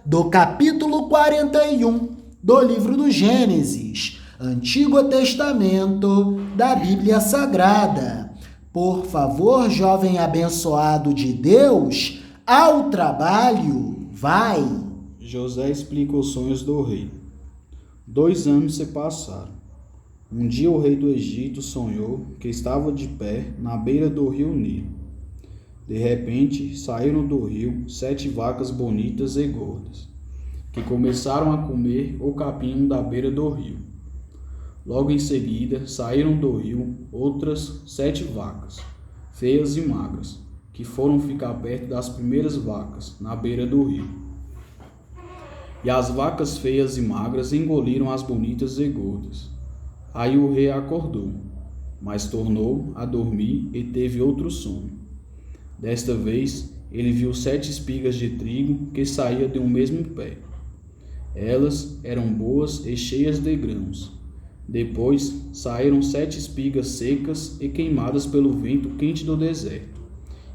do capítulo 41 do livro do Gênesis, Antigo Testamento da Bíblia Sagrada. Por favor, jovem abençoado de Deus, ao trabalho, vai! José explica os sonhos do rei. 2 anos se passaram. Um dia o rei do Egito sonhou que estava de pé na beira do rio Nilo. De repente, saíram do rio 7 vacas bonitas e gordas, que começaram a comer o capim da beira do rio. Logo em seguida, saíram do rio outras 7 vacas, feias e magras, que foram ficar perto das primeiras vacas, na beira do rio. E as vacas feias e magras engoliram as bonitas e gordas. Aí o rei acordou, mas tornou a dormir e teve outro sonho. Desta vez, ele viu 7 espigas de trigo que saíam de um mesmo pé. Elas eram boas e cheias de grãos. Depois, saíram 7 espigas secas e queimadas pelo vento quente do deserto.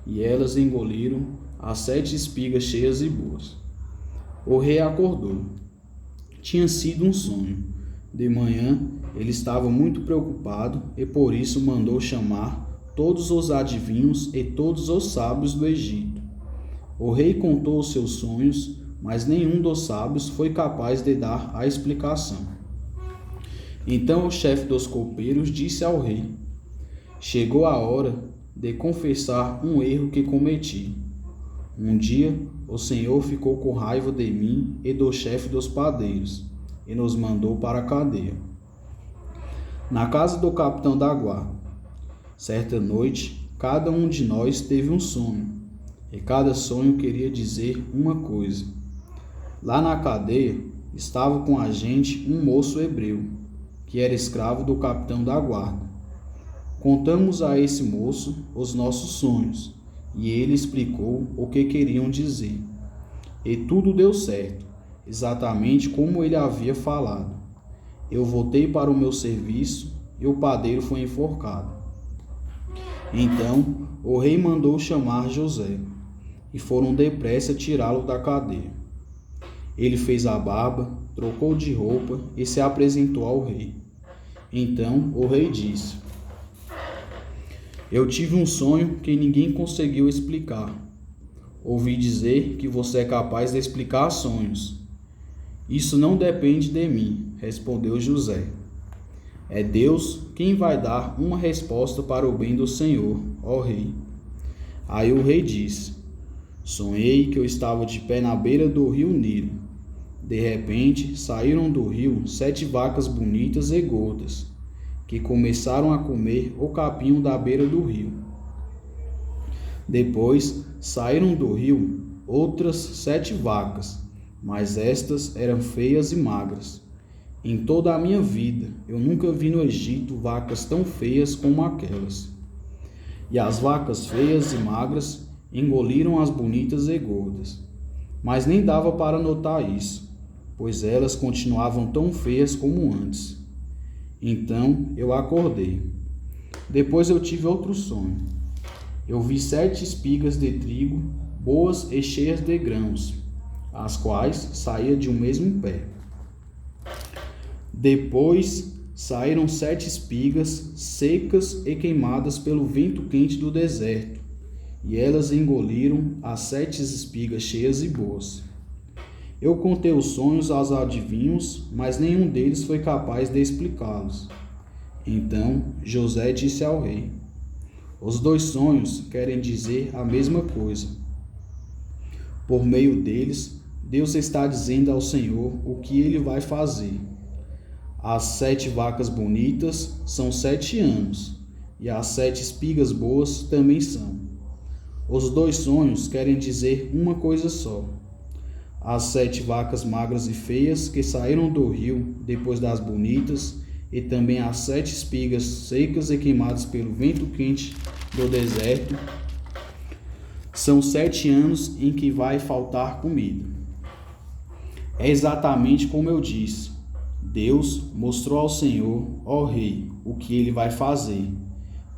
E elas engoliram as 7 espigas cheias e boas. O rei acordou. Tinha sido um sonho. De manhã, ele estava muito preocupado e por isso mandou chamar todos os adivinhos e todos os sábios do Egito. O rei contou os seus sonhos, mas nenhum dos sábios foi capaz de dar a explicação. Então o chefe dos copeiros disse ao rei: chegou a hora de confessar um erro que cometi. Um dia o Senhor ficou com raiva de mim e do chefe dos padeiros e nos mandou para a cadeia. Na casa do capitão da guarda, certa noite, cada um de nós teve um sonho, e cada sonho queria dizer uma coisa. Lá na cadeia estava com a gente um moço hebreu, que era escravo do capitão da guarda. Contamos a esse moço os nossos sonhos, e ele explicou o que queriam dizer. E tudo deu certo, exatamente como ele havia falado. Eu voltei para o meu serviço e o padeiro foi enforcado. Então o rei mandou chamar José, e foram depressa tirá-lo da cadeia. Ele fez a barba, trocou de roupa e se apresentou ao rei. Então o rei disse: eu tive um sonho que ninguém conseguiu explicar. Ouvi dizer que você é capaz de explicar sonhos. Isso não depende de mim, respondeu José. É Deus quem vai dar uma resposta para o bem do Senhor, ó rei. Aí o rei disse: sonhei que eu estava de pé na beira do rio Nilo. De repente, saíram do rio 7 vacas bonitas e gordas, que começaram a comer o capim da beira do rio. Depois, saíram do rio outras 7 vacas, mas estas eram feias e magras. Em toda a minha vida, eu nunca vi no Egito vacas tão feias como aquelas. E as vacas feias e magras engoliram as bonitas e gordas. Mas nem dava para notar isso, pois elas continuavam tão feias como antes. Então eu acordei. Depois eu tive outro sonho. Eu vi 7 espigas de trigo, boas e cheias de grãos, as quais saíam de um mesmo pé. Depois saíram 7 espigas secas e queimadas pelo vento quente do deserto, e elas engoliram as 7 espigas cheias e boas. Eu contei os sonhos aos adivinhos, mas nenhum deles foi capaz de explicá-los. Então José disse ao rei: os 2 sonhos querem dizer a mesma coisa. Por meio deles, Deus está dizendo ao Senhor o que ele vai fazer. As 7 vacas bonitas são 7 anos, e as 7 espigas boas também são. Os 2 sonhos querem dizer uma coisa só. As 7 vacas magras e feias que saíram do rio depois das bonitas, e também as 7 espigas secas e queimadas pelo vento quente do deserto, são 7 anos em que vai faltar comida. É exatamente como eu disse. Deus mostrou ao Senhor, ó rei, o que ele vai fazer.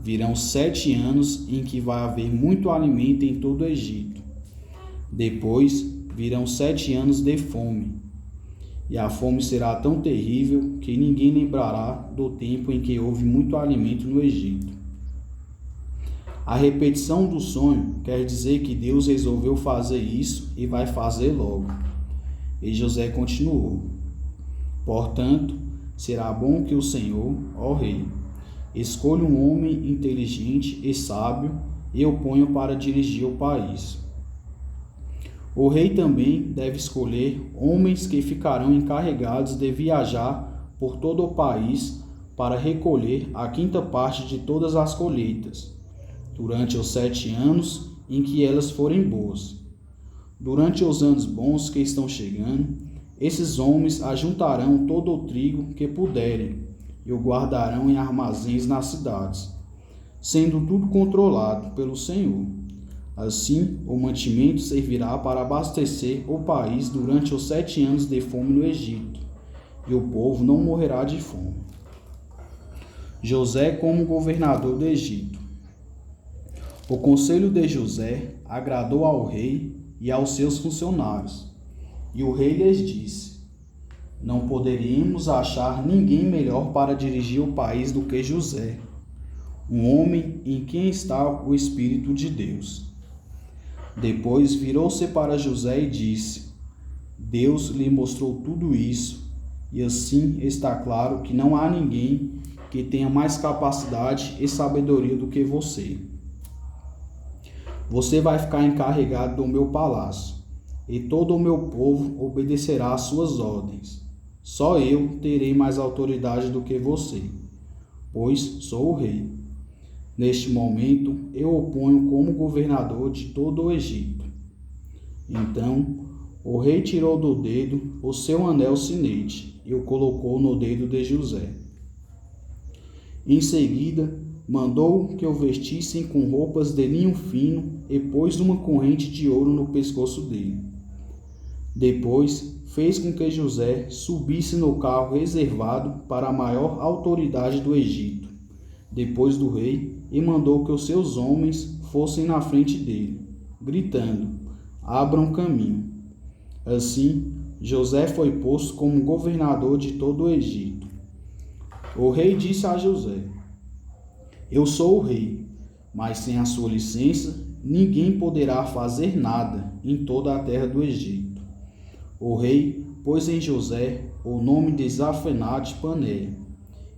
Virão 7 anos em que vai haver muito alimento em todo o Egito. Depois virão 7 anos de fome, e a fome será tão terrível que ninguém lembrará do tempo em que houve muito alimento no Egito. A repetição do sonho quer dizer que Deus resolveu fazer isso e vai fazer logo. E José continuou: portanto, será bom que o Senhor, ó rei, escolha um homem inteligente e sábio e o ponha para dirigir o país. O rei também deve escolher homens que ficarão encarregados de viajar por todo o país para recolher a quinta parte de todas as colheitas, durante os 7 anos em que elas forem boas. Durante os anos bons que estão chegando, esses homens ajuntarão todo o trigo que puderem e o guardarão em armazéns nas cidades, sendo tudo controlado pelo Senhor. Assim, o mantimento servirá para abastecer o país durante os 7 anos de fome no Egito, e o povo não morrerá de fome. José como governador do Egito. O conselho de José agradou ao rei e aos seus funcionários, e o rei lhes disse: não poderíamos achar ninguém melhor para dirigir o país do que José, um homem em quem está o Espírito de Deus. Depois virou-se para José e disse: Deus lhe mostrou tudo isso, e assim está claro que não há ninguém que tenha mais capacidade e sabedoria do que você. Você vai ficar encarregado do meu palácio, e todo o meu povo obedecerá às suas ordens. Só eu terei mais autoridade do que você, pois sou o rei. Neste momento, eu o ponho como governador de todo o Egito. Então, o rei tirou do dedo o seu anel sinete e o colocou no dedo de José. Em seguida, mandou que o vestissem com roupas de linho fino e pôs uma corrente de ouro no pescoço dele. Depois, fez com que José subisse no carro reservado para a maior autoridade do Egito, depois do rei, e mandou que os seus homens fossem na frente dele, gritando: abram caminho. Assim, José foi posto como governador de todo o Egito. O rei disse a José: eu sou o rei, mas sem a sua licença, ninguém poderá fazer nada em toda a terra do Egito. O rei pôs em José o nome de Zafenate-Paneia.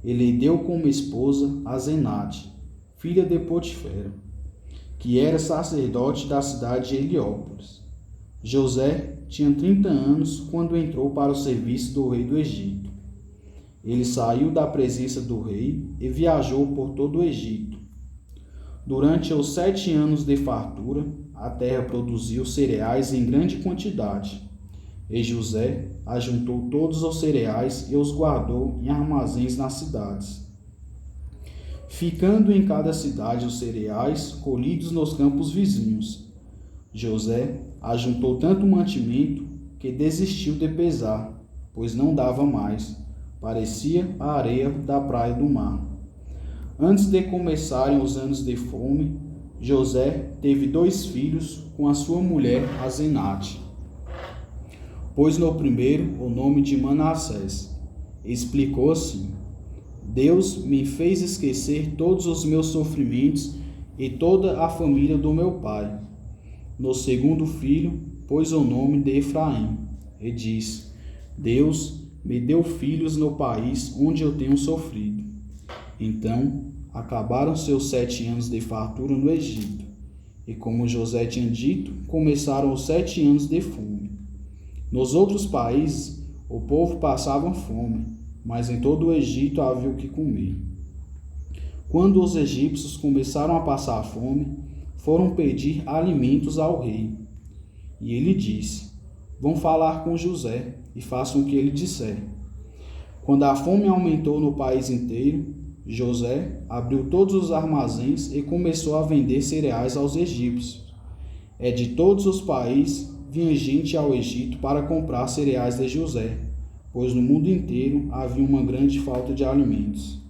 Ele deu como esposa a Zenate, filha de Potifera, que era sacerdote da cidade de Heliópolis. José tinha 30 anos quando entrou para o serviço do rei do Egito. Ele saiu da presença do rei e viajou por todo o Egito. Durante os 7 anos de fartura, a terra produziu cereais em grande quantidade. E José ajuntou todos os cereais e os guardou em armazéns nas cidades, ficando em cada cidade os cereais colhidos nos campos vizinhos. José ajuntou tanto mantimento que desistiu de pesar, pois não dava mais, parecia a areia da praia do mar. Antes de começarem os anos de fome, José teve 2 filhos com a sua mulher Azenate. Pôs no primeiro o nome de Manassés. Explicou assim: Deus me fez esquecer todos os meus sofrimentos e toda a família do meu pai. No segundo filho, pôs o nome de Efraim, e disse: Deus me deu filhos no país onde eu tenho sofrido. Então, acabaram seus 7 anos de fartura no Egito, e como José tinha dito, começaram os 7 anos de fome. Nos outros países, o povo passava fome, mas em todo o Egito havia o que comer. Quando os egípcios começaram a passar fome, foram pedir alimentos ao rei. E ele disse: vão falar com José e façam o que ele disser. Quando a fome aumentou no país inteiro, José abriu todos os armazéns e começou a vender cereais aos egípcios. De todos os países vinha gente ao Egito para comprar cereais de José, pois no mundo inteiro havia uma grande falta de alimentos.